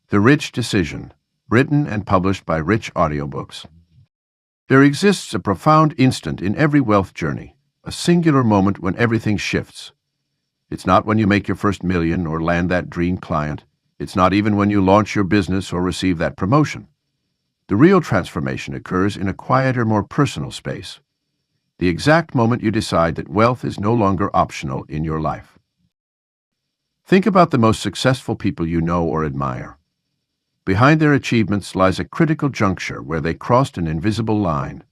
The Rich Decision, written and published by Rich Audiobooks. There exists a profound instant in every wealth journey, a singular moment when everything shifts. It's not when you make your first million or land that dream client. It's not even when you launch your business or receive that promotion. The real transformation occurs in a quieter, more personal space. The exact moment you decide that wealth is no longer optional in your life. Think about the most successful people you know or admire. Behind their achievements lies a critical juncture where they crossed an invisible line.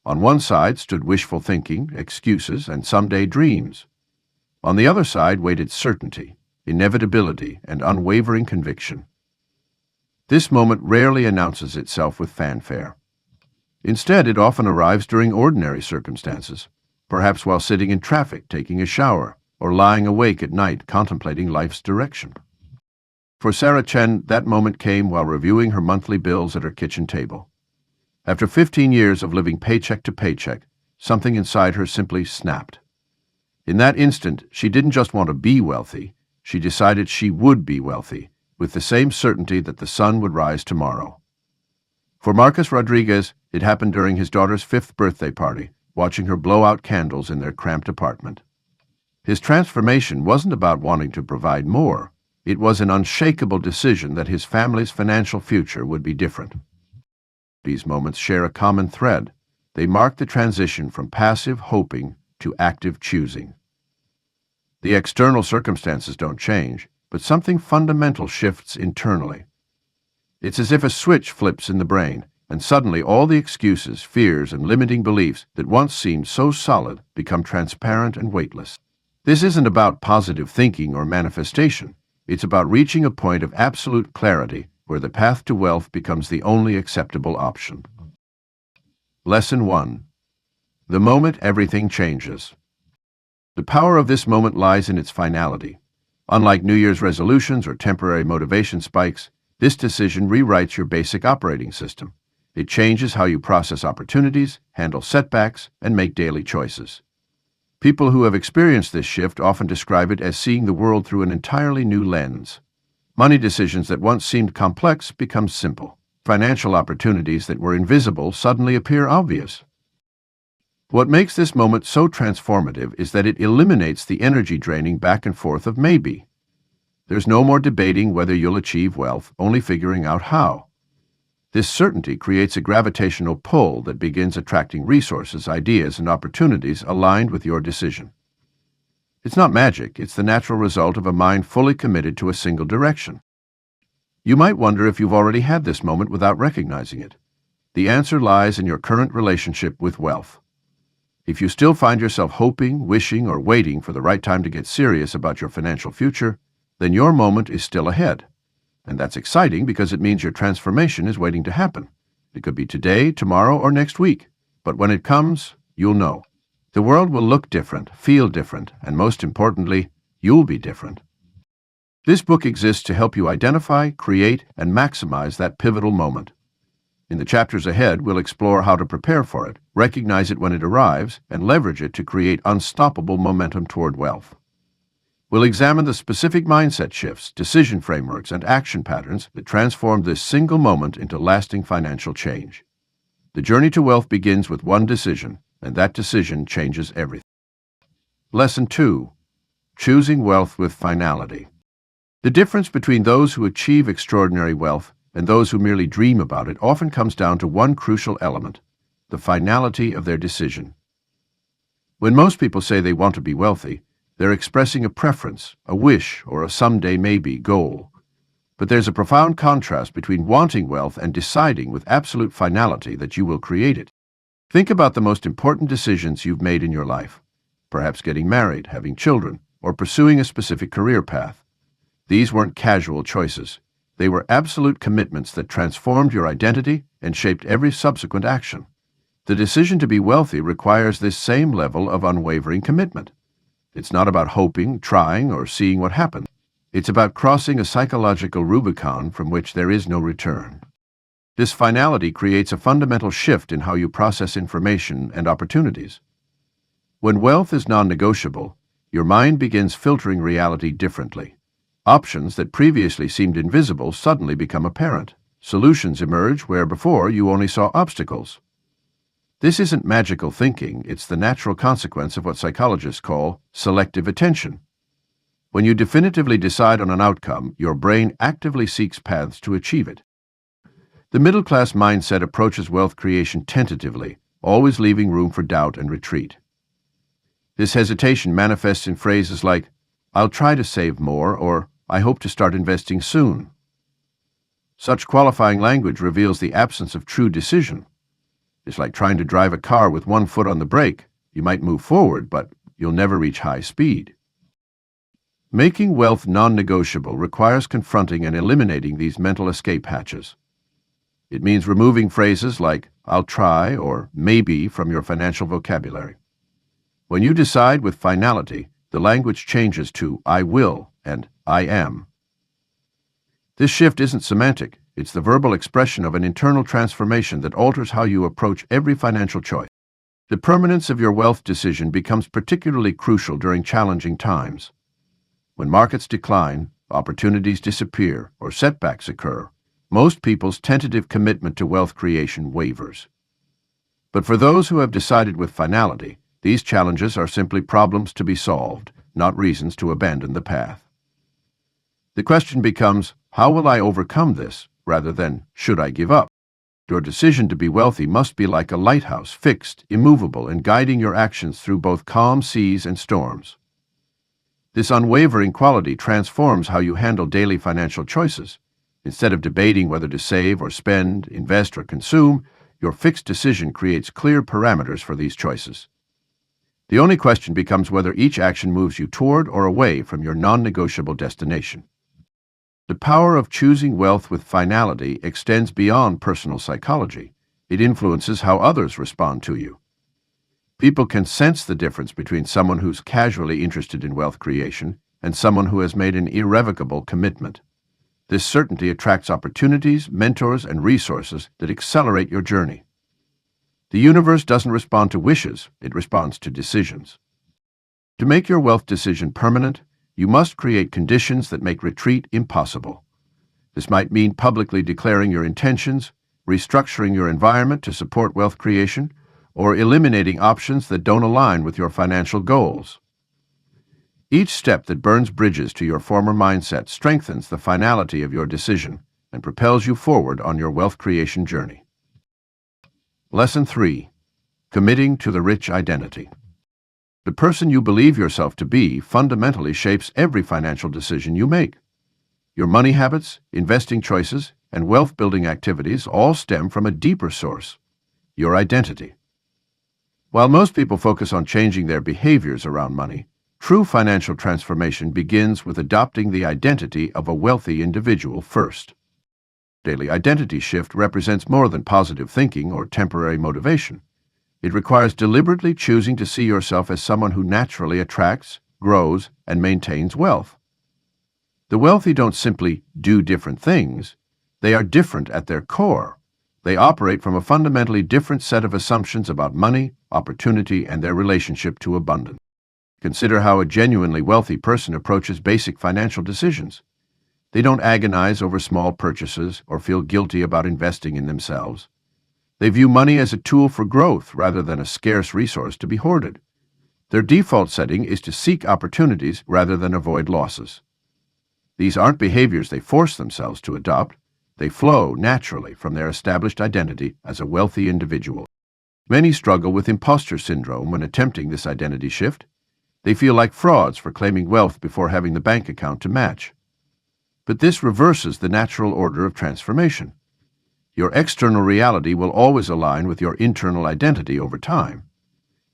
On one side stood wishful thinking, excuses, and someday dreams. On the other side waited certainty, inevitability, and unwavering conviction. This moment rarely announces itself with fanfare. Instead, it often arrives during ordinary circumstances, perhaps while sitting in traffic, taking a shower, or lying awake at night contemplating life's direction. For Sarah Chen, that moment came while reviewing her monthly bills at her kitchen table. After 15 years of living paycheck to paycheck, something inside her simply snapped. In that instant, she didn't just want to be wealthy, she decided she would be wealthy, with the same certainty that the sun would rise tomorrow. For Marcus Rodriguez, it happened during his daughter's 5th birthday party, watching her blow out candles in their cramped apartment. His transformation wasn't about wanting to provide more. It was an unshakable decision that his family's financial future would be different. These moments share a common thread. They mark the transition from passive hoping to active choosing. The external circumstances don't change, but something fundamental shifts internally. It's as if a switch flips in the brain, and suddenly all the excuses, fears, and limiting beliefs that once seemed so solid become transparent and weightless. This isn't about positive thinking or manifestation. It's about reaching a point of absolute clarity where the path to wealth becomes the only acceptable option. Lesson 1. The moment everything changes. The power of this moment lies in its finality. Unlike New Year's resolutions or temporary motivation spikes, this decision rewrites your basic operating system. It changes how you process opportunities, handle setbacks, and make daily choices. People who have experienced this shift often describe it as seeing the world through an entirely new lens. Money decisions that once seemed complex become simple. Financial opportunities that were invisible suddenly appear obvious. What makes this moment so transformative is that it eliminates the energy draining back and forth of maybe. There's no more debating whether you'll achieve wealth, only figuring out how. This certainty creates a gravitational pull that begins attracting resources, ideas, and opportunities aligned with your decision. It's not magic, it's the natural result of a mind fully committed to a single direction. You might wonder if you've already had this moment without recognizing it. The answer lies in your current relationship with wealth. If you still find yourself hoping, wishing, or waiting for the right time to get serious about your financial future, then your moment is still ahead. And that's exciting because it means your transformation is waiting to happen. It could be today, tomorrow, or next week. But when it comes, you'll know. The world will look different, feel different, and most importantly, you'll be different. This book exists to help you identify, create, and maximize that pivotal moment. In the chapters ahead, we'll explore how to prepare for it, recognize it when it arrives, and leverage it to create unstoppable momentum toward wealth. We'll examine the specific mindset shifts, decision frameworks, and action patterns that transform this single moment into lasting financial change. The journey to wealth begins with one decision, and that decision changes everything. Lesson 2. Choosing wealth with finality. The difference between those who achieve extraordinary wealth and those who merely dream about it often comes down to one crucial element: the finality of their decision. When most people say they want to be wealthy, they're expressing a preference, a wish, or a someday maybe goal. But there's a profound contrast between wanting wealth and deciding with absolute finality that you will create it. Think about the most important decisions you've made in your life, perhaps getting married, having children, or pursuing a specific career path. These weren't casual choices. They were absolute commitments that transformed your identity and shaped every subsequent action. The decision to be wealthy requires this same level of unwavering commitment. It's not about hoping, trying, or seeing what happens. It's about crossing a psychological Rubicon from which there is no return. This finality creates a fundamental shift in how you process information and opportunities. When wealth is non-negotiable, your mind begins filtering reality differently. Options that previously seemed invisible suddenly become apparent. Solutions emerge where before you only saw obstacles. This isn't magical thinking, it's the natural consequence of what psychologists call selective attention. When you definitively decide on an outcome, your brain actively seeks paths to achieve it. The middle-class mindset approaches wealth creation tentatively, always leaving room for doubt and retreat. This hesitation manifests in phrases like, "I'll try to save more," or "I hope to start investing soon." Such qualifying language reveals the absence of true decision. It's like trying to drive a car with one foot on the brake. You might move forward, but you'll never reach high speed. Making wealth non-negotiable requires confronting and eliminating these mental escape hatches. It means removing phrases like "I'll try" or "maybe" from your financial vocabulary. When you decide with finality, the language changes to "I will" and "I am." This shift isn't semantic, it's the verbal expression of an internal transformation that alters how you approach every financial choice. The permanence of your wealth decision becomes particularly crucial during challenging times. When markets decline, opportunities disappear, or setbacks occur, most people's tentative commitment to wealth creation wavers. But for those who have decided with finality, these challenges are simply problems to be solved, not reasons to abandon the path. The question becomes, how will I overcome this, rather than, should I give up? Your decision to be wealthy must be like a lighthouse, fixed, immovable, and guiding your actions through both calm seas and storms. This unwavering quality transforms how you handle daily financial choices. Instead of debating whether to save or spend, invest or consume, your fixed decision creates clear parameters for these choices. The only question becomes whether each action moves you toward or away from your non-negotiable destination. The power of choosing wealth with finality extends beyond personal psychology. It influences how others respond to you. People can sense the difference between someone who's casually interested in wealth creation and someone who has made an irrevocable commitment. This certainty attracts opportunities, mentors, and resources that accelerate your journey. The universe doesn't respond to wishes, it responds to decisions. To make your wealth decision permanent, you must create conditions that make retreat impossible. This might mean publicly declaring your intentions, restructuring your environment to support wealth creation, or eliminating options that don't align with your financial goals. Each step that burns bridges to your former mindset strengthens the finality of your decision and propels you forward on your wealth creation journey. Lesson 3. Committing to the rich identity. The person you believe yourself to be fundamentally shapes every financial decision you make. Your money habits, investing choices, and wealth-building activities all stem from a deeper source, your identity. While most people focus on changing their behaviors around money, true financial transformation begins with adopting the identity of a wealthy individual first. Daily identity shift represents more than positive thinking or temporary motivation. It requires deliberately choosing to see yourself as someone who naturally attracts, grows, and maintains wealth. The wealthy don't simply do different things. They are different at their core. They operate from a fundamentally different set of assumptions about money, opportunity, and their relationship to abundance. Consider how a genuinely wealthy person approaches basic financial decisions. They don't agonize over small purchases or feel guilty about investing in themselves. They view money as a tool for growth rather than a scarce resource to be hoarded. Their default setting is to seek opportunities rather than avoid losses. These aren't behaviors they force themselves to adopt. They flow naturally from their established identity as a wealthy individual. Many struggle with imposter syndrome when attempting this identity shift. They feel like frauds for claiming wealth before having the bank account to match. But this reverses the natural order of transformation. Your external reality will always align with your internal identity over time.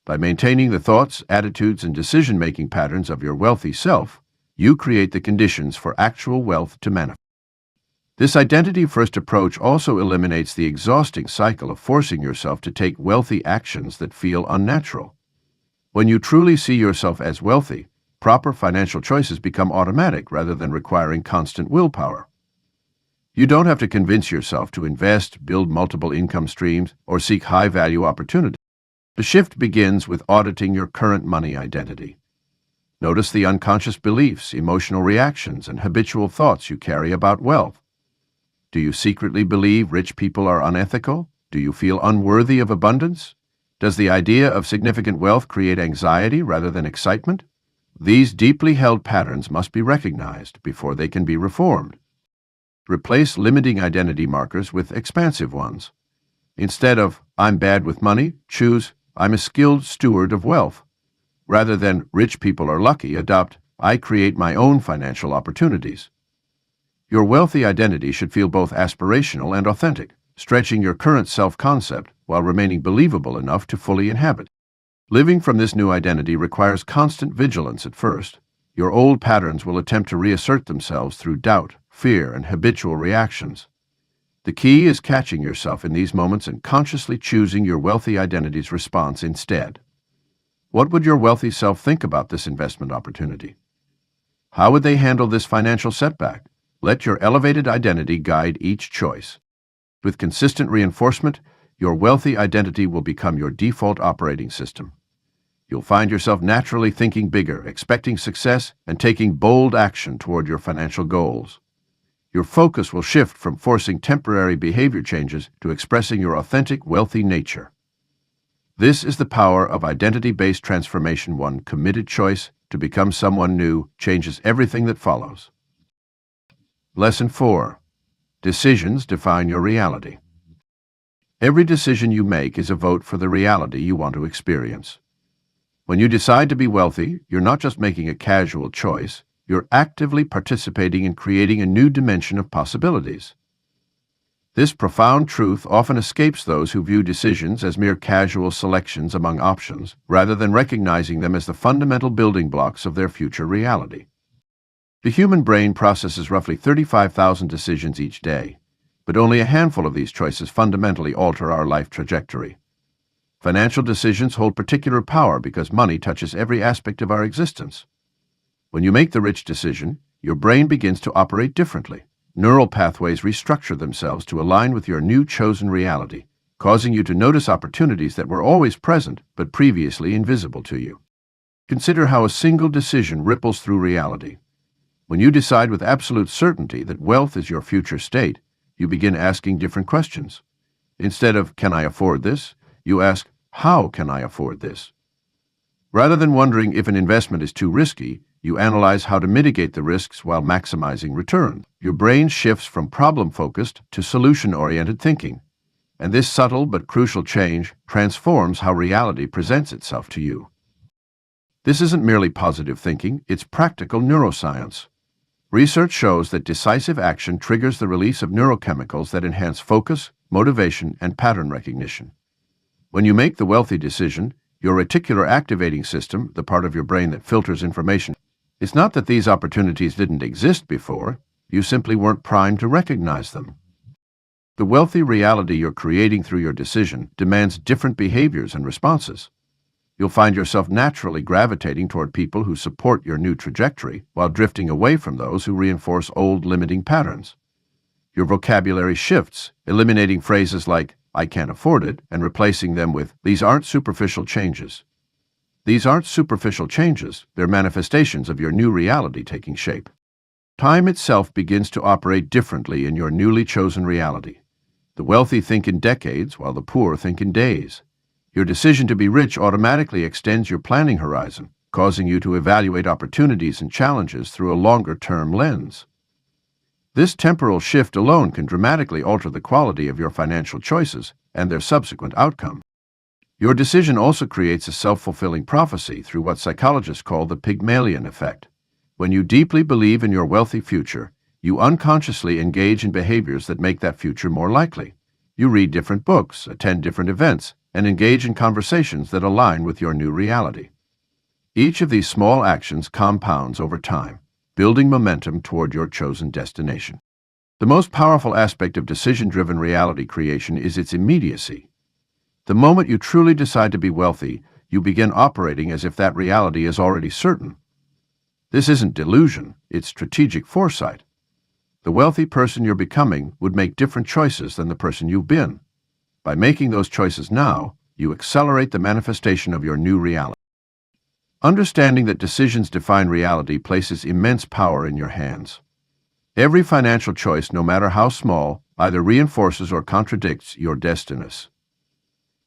By maintaining the thoughts, attitudes, and decision-making patterns of your wealthy self, you create the conditions for actual wealth to manifest. This identity-first approach also eliminates the exhausting cycle of forcing yourself to take wealthy actions that feel unnatural. When you truly see yourself as wealthy, proper financial choices become automatic rather than requiring constant willpower. You don't have to convince yourself to invest, build multiple income streams, or seek high-value opportunities. The shift begins with auditing your current money identity. Notice the unconscious beliefs, emotional reactions, and habitual thoughts you carry about wealth. Do you secretly believe rich people are unethical? Do you feel unworthy of abundance? Does the idea of significant wealth create anxiety rather than excitement? These deeply held patterns must be recognized before they can be reformed. Replace limiting identity markers with expansive ones. Instead of, I'm bad with money, choose, I'm a skilled steward of wealth. Rather than, rich people are lucky, adopt, I create my own financial opportunities. Your wealthy identity should feel both aspirational and authentic, stretching your current self-concept while remaining believable enough to fully inhabit. Living from this new identity requires constant vigilance at first. Your old patterns will attempt to reassert themselves through doubt, fear, and habitual reactions. The key is catching yourself in these moments and consciously choosing your wealthy identity's response instead. What would your wealthy self think about this investment opportunity? How would they handle this financial setback? Let your elevated identity guide each choice. With consistent reinforcement, your wealthy identity will become your default operating system. You'll find yourself naturally thinking bigger, expecting success, and taking bold action toward your financial goals. Your focus will shift from forcing temporary behavior changes to expressing your authentic, wealthy nature. This is the power of identity-based transformation. One committed choice to become someone new changes everything that follows. Lesson 4. Decisions define your reality. Every decision you make is a vote for the reality you want to experience. When you decide to be wealthy, you're not just making a casual choice, you're actively participating in creating a new dimension of possibilities. This profound truth often escapes those who view decisions as mere casual selections among options, rather than recognizing them as the fundamental building blocks of their future reality. The human brain processes roughly 35,000 decisions each day, but only a handful of these choices fundamentally alter our life trajectory. Financial decisions hold particular power because money touches every aspect of our existence. When you make the rich decision, your brain begins to operate differently. Neural pathways restructure themselves to align with your new chosen reality, causing you to notice opportunities that were always present but previously invisible to you. Consider how a single decision ripples through reality. When you decide with absolute certainty that wealth is your future state, you begin asking different questions. Instead of, can I afford this? You ask, how can I afford this? Rather than wondering if an investment is too risky, you analyze how to mitigate the risks while maximizing return. Your brain shifts from problem-focused to solution-oriented thinking, and this subtle but crucial change transforms how reality presents itself to you. This isn't merely positive thinking, it's practical neuroscience. Research shows that decisive action triggers the release of neurochemicals that enhance focus, motivation, and pattern recognition. When you make the wealthy decision, your reticular activating system, the part of your brain that filters information, it's not that these opportunities didn't exist before, you simply weren't primed to recognize them. The wealthy reality you're creating through your decision demands different behaviors and responses. You'll find yourself naturally gravitating toward people who support your new trajectory while drifting away from those who reinforce old limiting patterns. Your vocabulary shifts, eliminating phrases like, I can't afford it, and replacing them with, these aren't superficial changes. These aren't superficial changes, they're manifestations of your new reality taking shape. Time itself begins to operate differently in your newly chosen reality. The wealthy think in decades, while the poor think in days. Your decision to be rich automatically extends your planning horizon, causing you to evaluate opportunities and challenges through a longer-term lens. This temporal shift alone can dramatically alter the quality of your financial choices and their subsequent outcome. Your decision also creates a self-fulfilling prophecy through what psychologists call the Pygmalion effect. When you deeply believe in your wealthy future, you unconsciously engage in behaviors that make that future more likely. You read different books, attend different events, and engage in conversations that align with your new reality. Each of these small actions compounds over time, building momentum toward your chosen destination. The most powerful aspect of decision-driven reality creation is its immediacy. The moment you truly decide to be wealthy, you begin operating as if that reality is already certain. This isn't delusion, it's strategic foresight. The wealthy person you're becoming would make different choices than the person you've been. By making those choices now, you accelerate the manifestation of your new reality. Understanding that decisions define reality places immense power in your hands. Every financial choice, no matter how small, either reinforces or contradicts your destinies.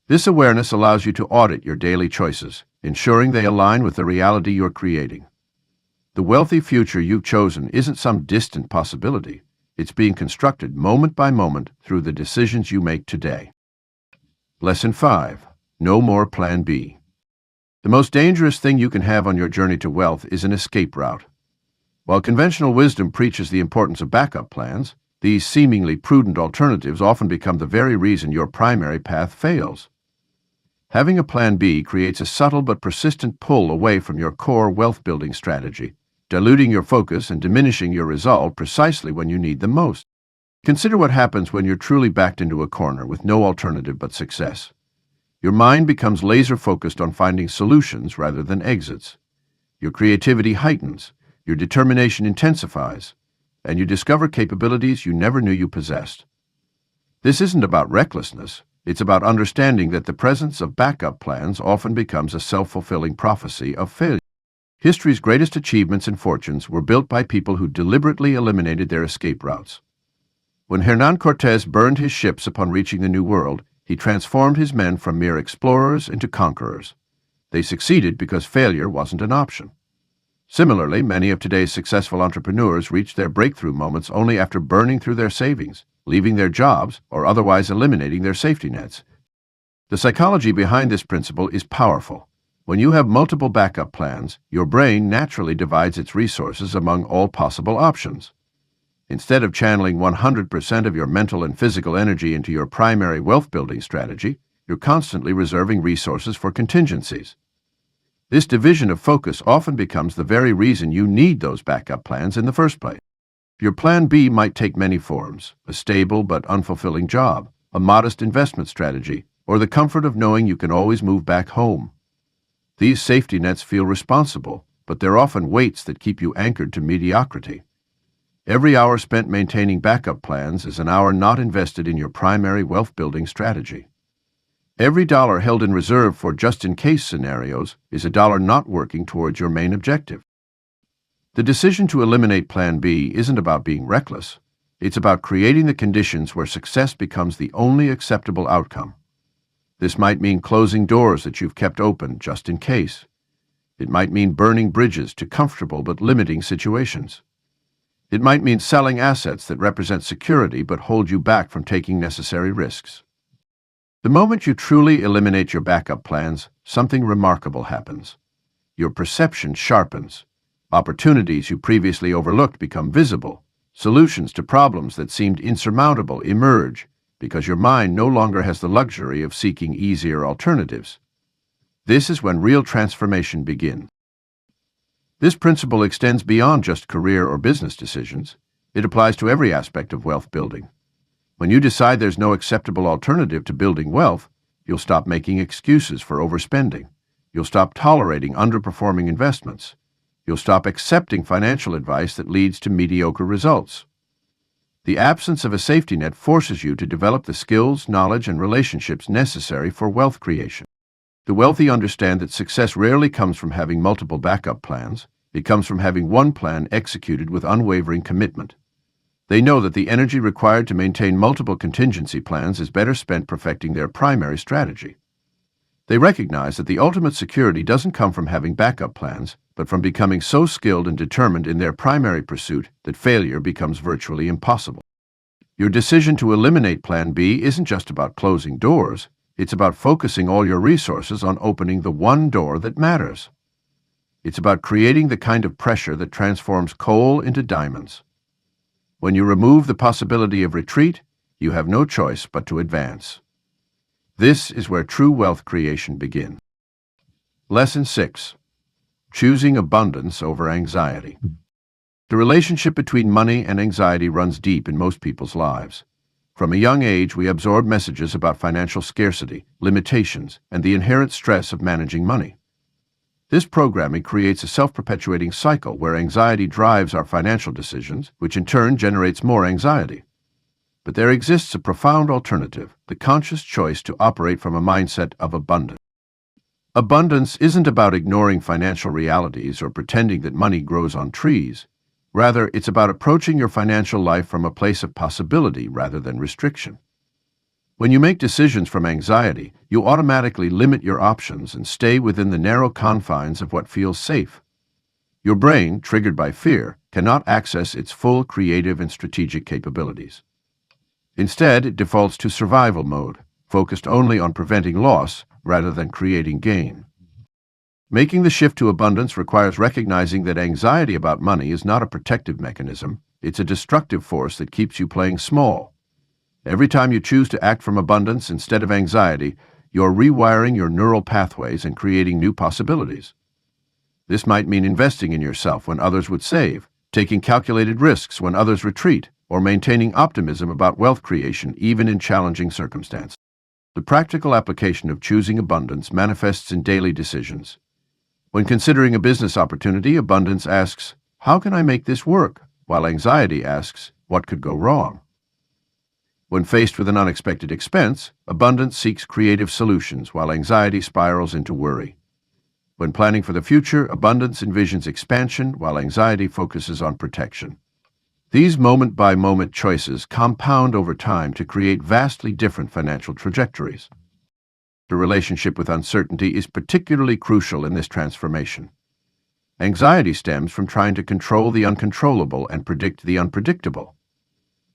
This awareness allows you to audit your daily choices, ensuring they align with the reality you're creating. The wealthy future you've chosen isn't some distant possibility. It's being constructed moment by moment through the decisions you make today. Lesson 5. No more Plan B. The most dangerous thing you can have on your journey to wealth is an escape route. While conventional wisdom preaches the importance of backup plans, these seemingly prudent alternatives often become the very reason your primary path fails. Having a Plan B creates a subtle but persistent pull away from your core wealth-building strategy, diluting your focus and diminishing your resolve precisely when you need them most. Consider what happens when you're truly backed into a corner with no alternative but success. Your mind becomes laser-focused on finding solutions rather than exits. Your creativity heightens, your determination intensifies, and you discover capabilities you never knew you possessed. This isn't about recklessness. It's about understanding that the presence of backup plans often becomes a self-fulfilling prophecy of failure. History's greatest achievements and fortunes were built by people who deliberately eliminated their escape routes. When Hernán Cortés burned his ships upon reaching the New World, he transformed his men from mere explorers into conquerors. They succeeded because failure wasn't an option. Similarly, many of today's successful entrepreneurs reach their breakthrough moments only after burning through their savings, leaving their jobs, or otherwise eliminating their safety nets. The psychology behind this principle is powerful. When you have multiple backup plans, your brain naturally divides its resources among all possible options. Instead of channeling 100% of your mental and physical energy into your primary wealth-building strategy, you're constantly reserving resources for contingencies. This division of focus often becomes the very reason you need those backup plans in the first place. Your Plan B might take many forms: a stable but unfulfilling job, a modest investment strategy, or the comfort of knowing you can always move back home. These safety nets feel responsible, but they're often weights that keep you anchored to mediocrity. Every hour spent maintaining backup plans is an hour not invested in your primary wealth-building strategy. Every dollar held in reserve for just-in-case scenarios is a dollar not working towards your main objective. The decision to eliminate Plan B isn't about being reckless. It's about creating the conditions where success becomes the only acceptable outcome. This might mean closing doors that you've kept open just in case. It might mean burning bridges to comfortable but limiting situations. It might mean selling assets that represent security but hold you back from taking necessary risks. The moment you truly eliminate your backup plans, something remarkable happens. Your perception sharpens. Opportunities you previously overlooked become visible. Solutions to problems that seemed insurmountable emerge because your mind no longer has the luxury of seeking easier alternatives. This is when real transformation begins. This principle extends beyond just career or business decisions. It applies to every aspect of wealth building. When you decide there's no acceptable alternative to building wealth, you'll stop making excuses for overspending. You'll stop tolerating underperforming investments. You'll stop accepting financial advice that leads to mediocre results. The absence of a safety net forces you to develop the skills, knowledge, and relationships necessary for wealth creation. The wealthy understand that success rarely comes from having multiple backup plans. It comes from having one plan executed with unwavering commitment. They know that the energy required to maintain multiple contingency plans is better spent perfecting their primary strategy. They recognize that the ultimate security doesn't come from having backup plans, but from becoming so skilled and determined in their primary pursuit that failure becomes virtually impossible. Your decision to eliminate Plan B isn't just about closing doors. It's about focusing all your resources on opening the one door that matters. It's about creating the kind of pressure that transforms coal into diamonds. When you remove the possibility of retreat, you have no choice but to advance. This is where true wealth creation begins. Lesson 6. Choosing abundance over anxiety. The relationship between money and anxiety runs deep in most people's lives. From a young age, we absorb messages about financial scarcity, limitations, and the inherent stress of managing money. This programming creates a self-perpetuating cycle where anxiety drives our financial decisions, which in turn generates more anxiety. But there exists a profound alternative, the conscious choice to operate from a mindset of abundance. Abundance isn't about ignoring financial realities or pretending that money grows on trees. Rather, it's about approaching your financial life from a place of possibility rather than restriction. When you make decisions from anxiety, you automatically limit your options and stay within the narrow confines of what feels safe. Your brain, triggered by fear, cannot access its full creative and strategic capabilities. Instead, it defaults to survival mode, focused only on preventing loss rather than creating gain. Making the shift to abundance requires recognizing that anxiety about money is not a protective mechanism, it's a destructive force that keeps you playing small. Every time you choose to act from abundance instead of anxiety, you're rewiring your neural pathways and creating new possibilities. This might mean investing in yourself when others would save, taking calculated risks when others retreat, or maintaining optimism about wealth creation even in challenging circumstances. The practical application of choosing abundance manifests in daily decisions. When considering a business opportunity, abundance asks, "How can I make this work?" while anxiety asks, "What could go wrong?" When faced with an unexpected expense, abundance seeks creative solutions while anxiety spirals into worry. When planning for the future, abundance envisions expansion while anxiety focuses on protection. These moment-by-moment choices compound over time to create vastly different financial trajectories. The relationship with uncertainty is particularly crucial in this transformation. Anxiety stems from trying to control the uncontrollable and predict the unpredictable.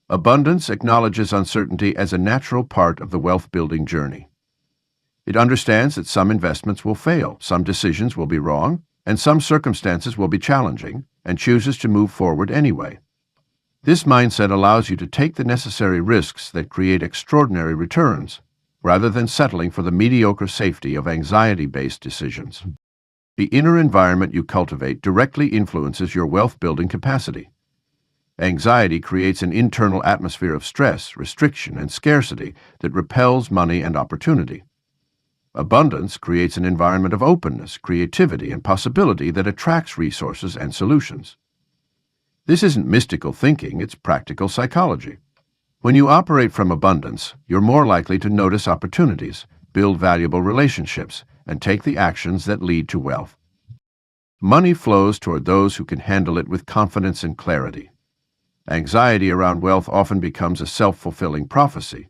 Abundance acknowledges uncertainty as a natural part of the wealth-building journey. It understands that some investments will fail, some decisions will be wrong, and some circumstances will be challenging, and chooses to move forward anyway. This mindset allows you to take the necessary risks that create extraordinary returns, rather than settling for the mediocre safety of anxiety-based decisions. The inner environment you cultivate directly influences your wealth-building capacity. Anxiety creates an internal atmosphere of stress, restriction, and scarcity that repels money and opportunity. Abundance creates an environment of openness, creativity, and possibility that attracts resources and solutions. This isn't mystical thinking, it's practical psychology. When you operate from abundance, you're more likely to notice opportunities, build valuable relationships, and take the actions that lead to wealth. Money flows toward those who can handle it with confidence and clarity. Anxiety around wealth often becomes a self-fulfilling prophecy.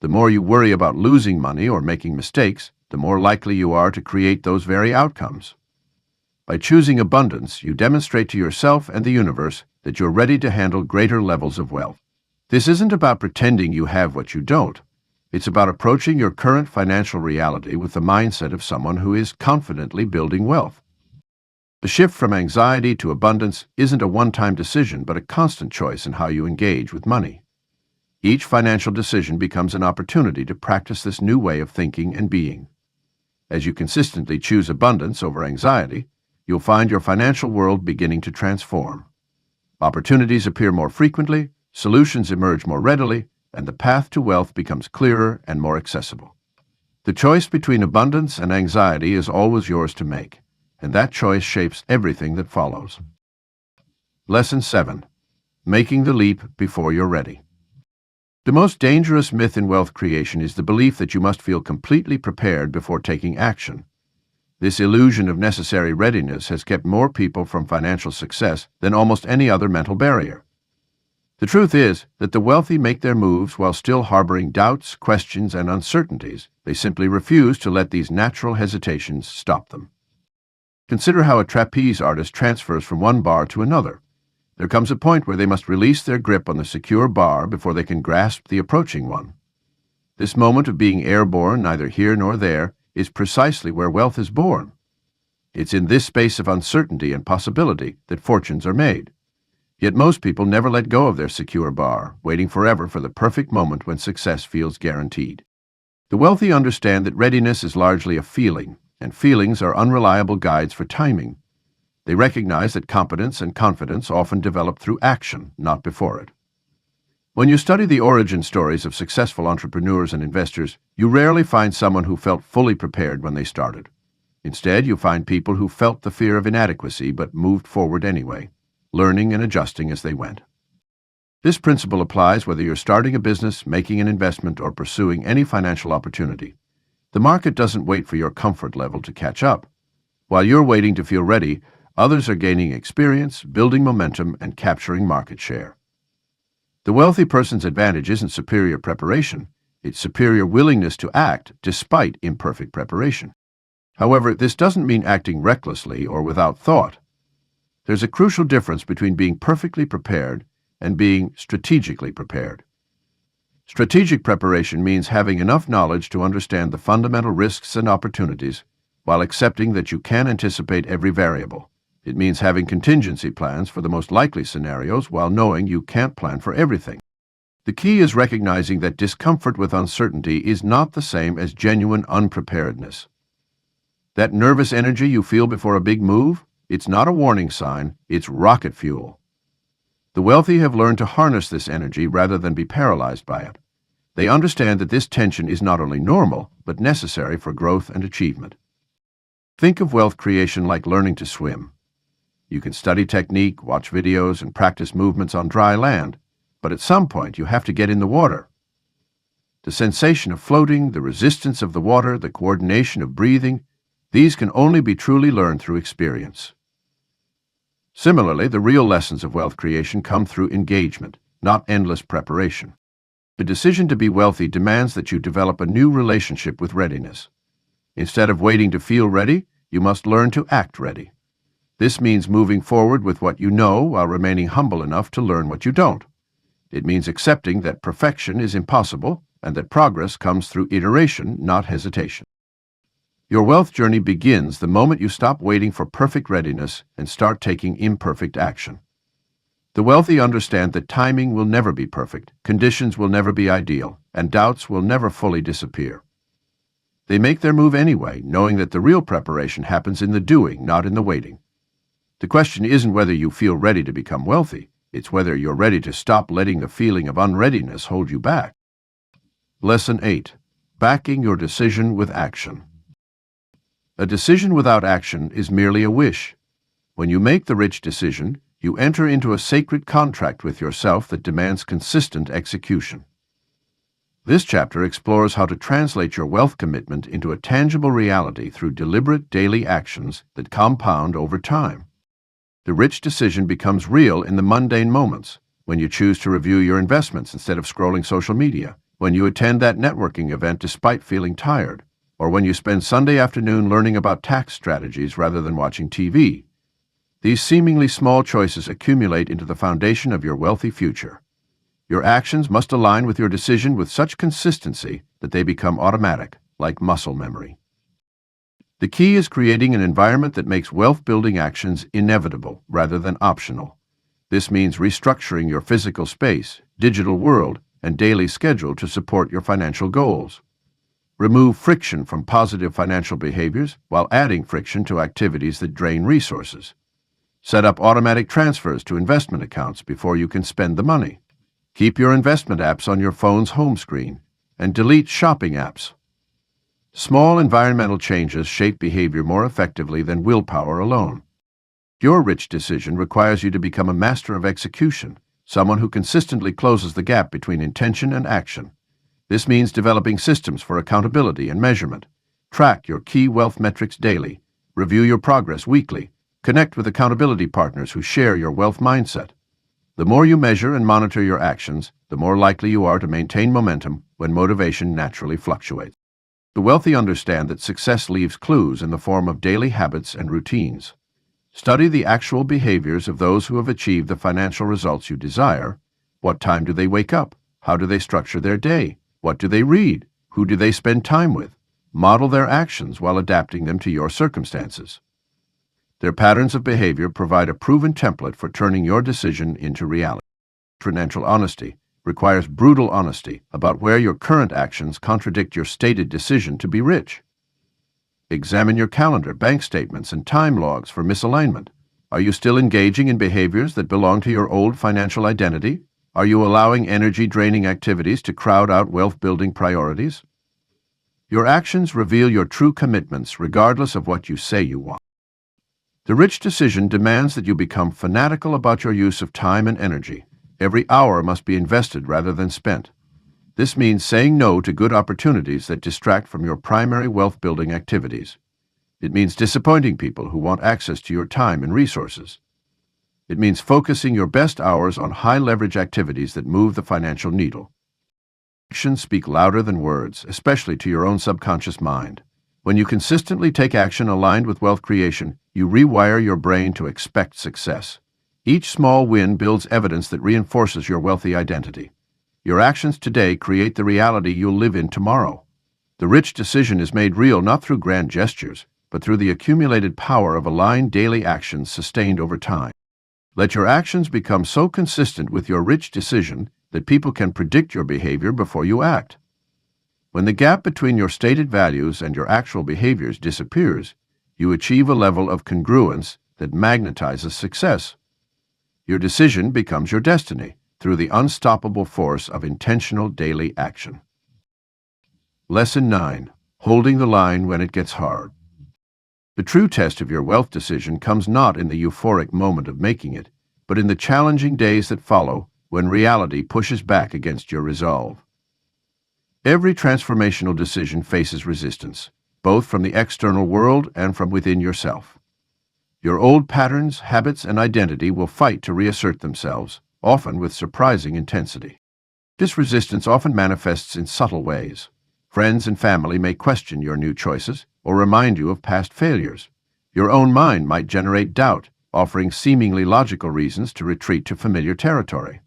The more you worry about losing money or making mistakes, the more likely you are to create those very outcomes. By choosing abundance, you demonstrate to yourself and the universe that you're ready to handle greater levels of wealth. This isn't about pretending you have what you don't. It's about approaching your current financial reality with the mindset of someone who is confidently building wealth. The shift from anxiety to abundance isn't a one-time decision, but a constant choice in how you engage with money. Each financial decision becomes an opportunity to practice this new way of thinking and being. As you consistently choose abundance over anxiety, you'll find your financial world beginning to transform. Opportunities appear more frequently, solutions emerge more readily, and the path to wealth becomes clearer and more accessible. The choice between abundance and anxiety is always yours to make, and that choice shapes everything that follows. Lesson 7. Making the leap before you're ready. The most dangerous myth in wealth creation is the belief that you must feel completely prepared before taking action. This illusion of necessary readiness has kept more people from financial success than almost any other mental barrier. The truth is that the wealthy make their moves while still harboring doubts, questions, and uncertainties. They simply refuse to let these natural hesitations stop them. Consider how a trapeze artist transfers from one bar to another. There comes a point where they must release their grip on the secure bar before they can grasp the approaching one. This moment of being airborne, neither here nor there, is precisely where wealth is born. It's in this space of uncertainty and possibility that fortunes are made. Yet most people never let go of their secure bar, waiting forever for the perfect moment when success feels guaranteed. The wealthy understand that readiness is largely a feeling, and feelings are unreliable guides for timing. They recognize that competence and confidence often develop through action, not before it. When you study the origin stories of successful entrepreneurs and investors, you rarely find someone who felt fully prepared when they started. Instead, you find people who felt the fear of inadequacy but moved forward anyway, learning and adjusting as they went. This principle applies whether you're starting a business, making an investment, or pursuing any financial opportunity. The market doesn't wait for your comfort level to catch up. While you're waiting to feel ready, others are gaining experience, building momentum, and capturing market share. The wealthy person's advantage isn't superior preparation, it's superior willingness to act despite imperfect preparation. However, this doesn't mean acting recklessly or without thought. There's a crucial difference between being perfectly prepared and being strategically prepared. Strategic preparation means having enough knowledge to understand the fundamental risks and opportunities while accepting that you can anticipate every variable. It means having contingency plans for the most likely scenarios while knowing you can't plan for everything. The key is recognizing that discomfort with uncertainty is not the same as genuine unpreparedness. That nervous energy you feel before a big move, it's not a warning sign, it's rocket fuel. The wealthy have learned to harness this energy rather than be paralyzed by it. They understand that this tension is not only normal, but necessary for growth and achievement. Think of wealth creation like learning to swim. You can study technique, watch videos, and practice movements on dry land, but at some point you have to get in the water. The sensation of floating, the resistance of the water, the coordination of breathing, these can only be truly learned through experience. Similarly, the real lessons of wealth creation come through engagement, not endless preparation. The decision to be wealthy demands that you develop a new relationship with readiness. Instead of waiting to feel ready, you must learn to act ready. This means moving forward with what you know while remaining humble enough to learn what you don't. It means accepting that perfection is impossible and that progress comes through iteration, not hesitation. Your wealth journey begins the moment you stop waiting for perfect readiness and start taking imperfect action. The wealthy understand that timing will never be perfect, conditions will never be ideal, and doubts will never fully disappear. They make their move anyway, knowing that the real preparation happens in the doing, not in the waiting. The question isn't whether you feel ready to become wealthy, it's whether you're ready to stop letting the feeling of unreadiness hold you back. Lesson 8. Backing your decision with action. A decision without action is merely a wish. When you make the rich decision, you enter into a sacred contract with yourself that demands consistent execution. This chapter explores how to translate your wealth commitment into a tangible reality through deliberate daily actions that compound over time. The rich decision becomes real in the mundane moments, when you choose to review your investments instead of scrolling social media, when you attend that networking event despite feeling tired, or when you spend Sunday afternoon learning about tax strategies rather than watching TV. These seemingly small choices accumulate into the foundation of your wealthy future. Your actions must align with your decision with such consistency that they become automatic, like muscle memory. The key is creating an environment that makes wealth-building actions inevitable rather than optional. This means restructuring your physical space, digital world, and daily schedule to support your financial goals. Remove friction from positive financial behaviors while adding friction to activities that drain resources. Set up automatic transfers to investment accounts before you can spend the money. Keep your investment apps on your phone's home screen, and delete shopping apps. Small environmental changes shape behavior more effectively than willpower alone. Your rich decision requires you to become a master of execution, someone who consistently closes the gap between intention and action. This means developing systems for accountability and measurement. Track your key wealth metrics daily. Review your progress weekly. Connect with accountability partners who share your wealth mindset. The more you measure and monitor your actions, the more likely you are to maintain momentum when motivation naturally fluctuates. The wealthy understand that success leaves clues in the form of daily habits and routines. Study the actual behaviors of those who have achieved the financial results you desire. What time do they wake up? How do they structure their day? What do they read? Who do they spend time with? Model their actions while adapting them to your circumstances. Their patterns of behavior provide a proven template for turning your decision into reality. Financial honesty requires brutal honesty about where your current actions contradict your stated decision to be rich. Examine your calendar, bank statements, and time logs for misalignment. Are you still engaging in behaviors that belong to your old financial identity? Are you allowing energy-draining activities to crowd out wealth-building priorities? Your actions reveal your true commitments regardless of what you say you want. The rich decision demands that you become fanatical about your use of time and energy. Every hour must be invested rather than spent. This means saying no to good opportunities that distract from your primary wealth-building activities. It means disappointing people who want access to your time and resources. It means focusing your best hours on high-leverage activities that move the financial needle. Actions speak louder than words, especially to your own subconscious mind. When you consistently take action aligned with wealth creation, you rewire your brain to expect success. Each small win builds evidence that reinforces your wealthy identity. Your actions today create the reality you'll live in tomorrow. The rich decision is made real not through grand gestures, but through the accumulated power of aligned daily actions sustained over time. Let your actions become so consistent with your rich decision that people can predict your behavior before you act. When the gap between your stated values and your actual behaviors disappears, you achieve a level of congruence that magnetizes success. Your decision becomes your destiny through the unstoppable force of intentional daily action. Lesson 9. Holding the line when it gets hard. The true test of your wealth decision comes not in the euphoric moment of making it, but in the challenging days that follow when reality pushes back against your resolve. Every transformational decision faces resistance, both from the external world and from within yourself. Your old patterns, habits, and identity will fight to reassert themselves, often with surprising intensity. This resistance often manifests in subtle ways. Friends and family may question your new choices or remind you of past failures. Your own mind might generate doubt, offering seemingly logical reasons to retreat to familiar territory.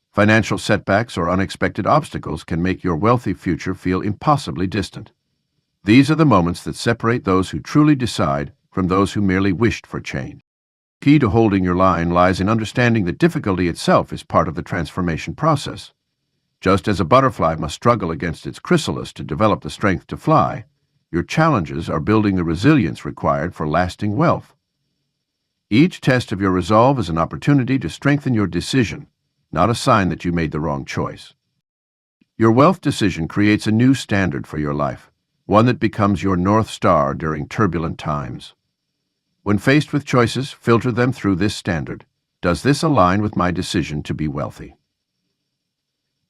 Financial setbacks or unexpected obstacles can make your wealthy future feel impossibly distant. These are the moments that separate those who truly decide from those who merely wished for change. The key to holding your line lies in understanding that difficulty itself is part of the transformation process. Just as a butterfly must struggle against its chrysalis to develop the strength to fly, your challenges are building the resilience required for lasting wealth. Each test of your resolve is an opportunity to strengthen your decision, not a sign that you made the wrong choice. Your wealth decision creates a new standard for your life, one that becomes your North Star during turbulent times. When faced with choices, filter them through this standard. Does this align with my decision to be wealthy?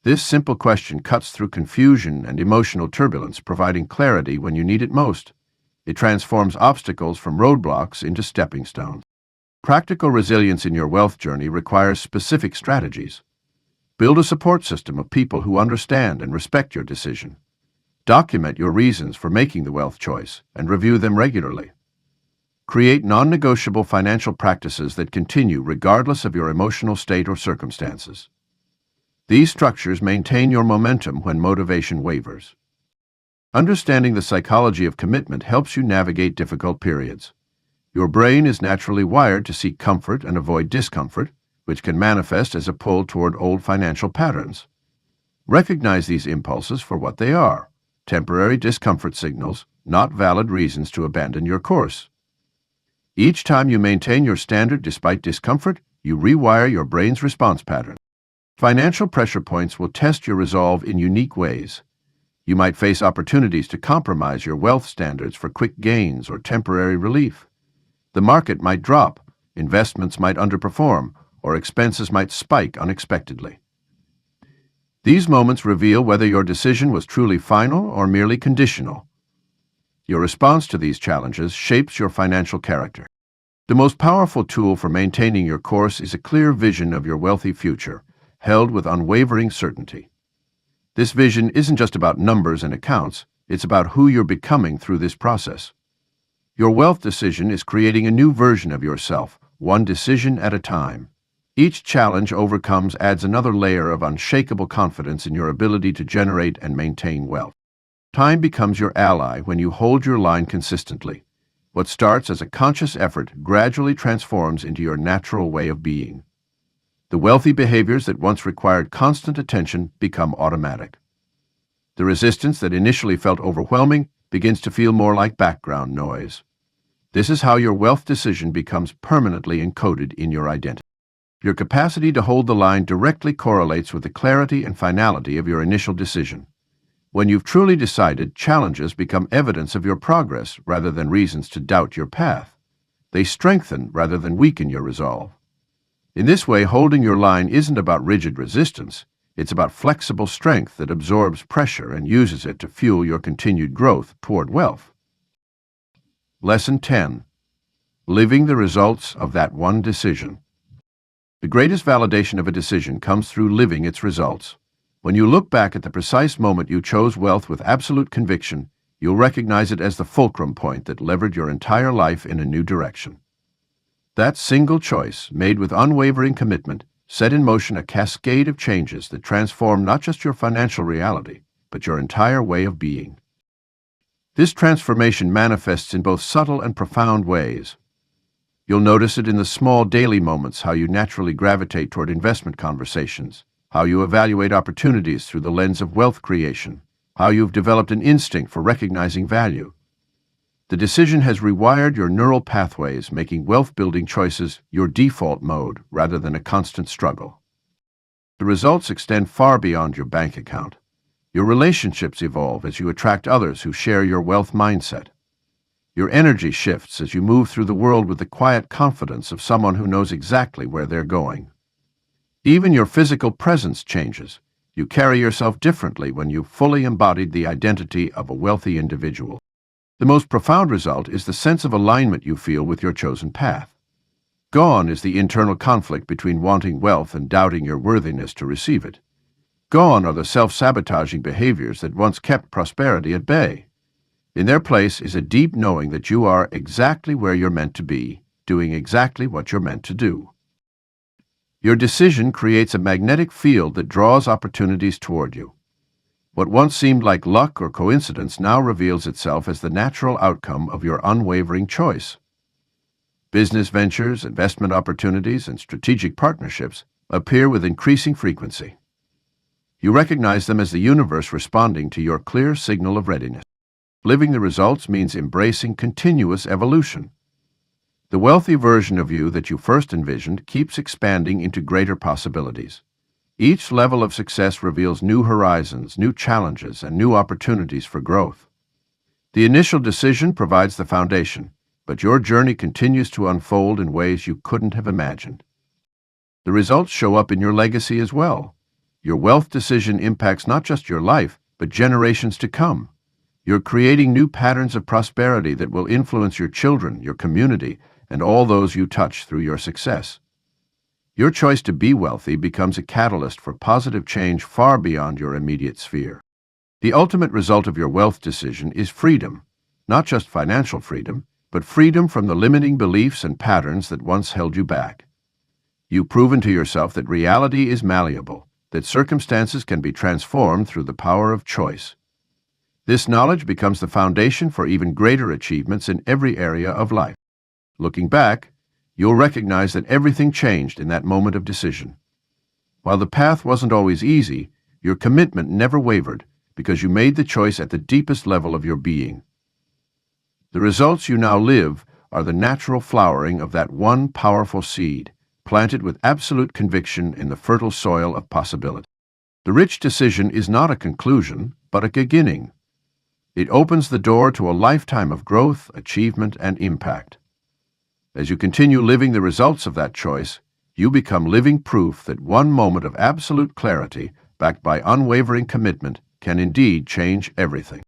This simple question cuts through confusion and emotional turbulence, providing clarity when you need it most. It transforms obstacles from roadblocks into stepping stones. Practical resilience in your wealth journey requires specific strategies. Build a support system of people who understand and respect your decision. Document your reasons for making the wealth choice and review them regularly. Create non-negotiable financial practices that continue regardless of your emotional state or circumstances. These structures maintain your momentum when motivation wavers. Understanding the psychology of commitment helps you navigate difficult periods. Your brain is naturally wired to seek comfort and avoid discomfort, which can manifest as a pull toward old financial patterns. Recognize these impulses for what they are: temporary discomfort signals, not valid reasons to abandon your course. Each time you maintain your standard despite discomfort, you rewire your brain's response pattern. Financial pressure points will test your resolve in unique ways. You might face opportunities to compromise your wealth standards for quick gains or temporary relief. The market might drop, investments might underperform, or expenses might spike unexpectedly. These moments reveal whether your decision was truly final or merely conditional. Your response to these challenges shapes your financial character. The most powerful tool for maintaining your course is a clear vision of your wealthy future, held with unwavering certainty. This vision isn't just about numbers and accounts, it's about who you're becoming through this process. Your wealth decision is creating a new version of yourself, one decision at a time. Each challenge overcomes adds another layer of unshakable confidence in your ability to generate and maintain wealth. Time becomes your ally when you hold your line consistently. What starts as a conscious effort gradually transforms into your natural way of being. The wealthy behaviors that once required constant attention become automatic. The resistance that initially felt overwhelming begins to feel more like background noise. This is how your wealth decision becomes permanently encoded in your identity. Your capacity to hold the line directly correlates with the clarity and finality of your initial decision. When you've truly decided, challenges become evidence of your progress rather than reasons to doubt your path. They strengthen rather than weaken your resolve. In this way, holding your line isn't about rigid resistance, It's about flexible strength that absorbs pressure and uses it to fuel your continued growth toward wealth. Lesson 10. Living the results of that one decision. The greatest validation of a decision comes through living its results. When you look back at the precise moment you chose wealth with absolute conviction, you'll recognize it as the fulcrum point that levered your entire life in a new direction. That single choice, made with unwavering commitment, set in motion a cascade of changes that transform not just your financial reality, but your entire way of being. This transformation manifests in both subtle and profound ways. You'll notice it in the small daily moments, how you naturally gravitate toward investment conversations, how you evaluate opportunities through the lens of wealth creation, how you've developed an instinct for recognizing value. The decision has rewired your neural pathways, making wealth-building choices your default mode rather than a constant struggle. The results extend far beyond your bank account. Your relationships evolve as you attract others who share your wealth mindset. Your energy shifts as you move through the world with the quiet confidence of someone who knows exactly where they're going. Even your physical presence changes. You carry yourself differently when you've fully embodied the identity of a wealthy individual. The most profound result is the sense of alignment you feel with your chosen path. Gone is the internal conflict between wanting wealth and doubting your worthiness to receive it. Gone are the self-sabotaging behaviors that once kept prosperity at bay. In their place is a deep knowing that you are exactly where you're meant to be, doing exactly what you're meant to do. Your decision creates a magnetic field that draws opportunities toward you. What once seemed like luck or coincidence now reveals itself as the natural outcome of your unwavering choice. Business ventures, investment opportunities, and strategic partnerships appear with increasing frequency. You recognize them as the universe responding to your clear signal of readiness. Living the results means embracing continuous evolution. The wealthy version of you that you first envisioned keeps expanding into greater possibilities. Each level of success reveals new horizons, new challenges, and new opportunities for growth. The initial decision provides the foundation, but your journey continues to unfold in ways you couldn't have imagined. The results show up in your legacy as well. Your wealth decision impacts not just your life, but generations to come. You're creating new patterns of prosperity that will influence your children, your community, and all those you touch through your success. Your choice to be wealthy becomes a catalyst for positive change far beyond your immediate sphere. The ultimate result of your wealth decision is freedom, not just financial freedom, but freedom from the limiting beliefs and patterns that once held you back. You've proven to yourself that reality is malleable, that circumstances can be transformed through the power of choice. This knowledge becomes the foundation for even greater achievements in every area of life. Looking back, you'll recognize that everything changed in that moment of decision. While the path wasn't always easy, your commitment never wavered because you made the choice at the deepest level of your being. The results you now live are the natural flowering of that one powerful seed, planted with absolute conviction in the fertile soil of possibility. The rich decision is not a conclusion, but a beginning. It opens the door to a lifetime of growth, achievement, and impact. As you continue living the results of that choice, you become living proof that one moment of absolute clarity, backed by unwavering commitment, can indeed change everything.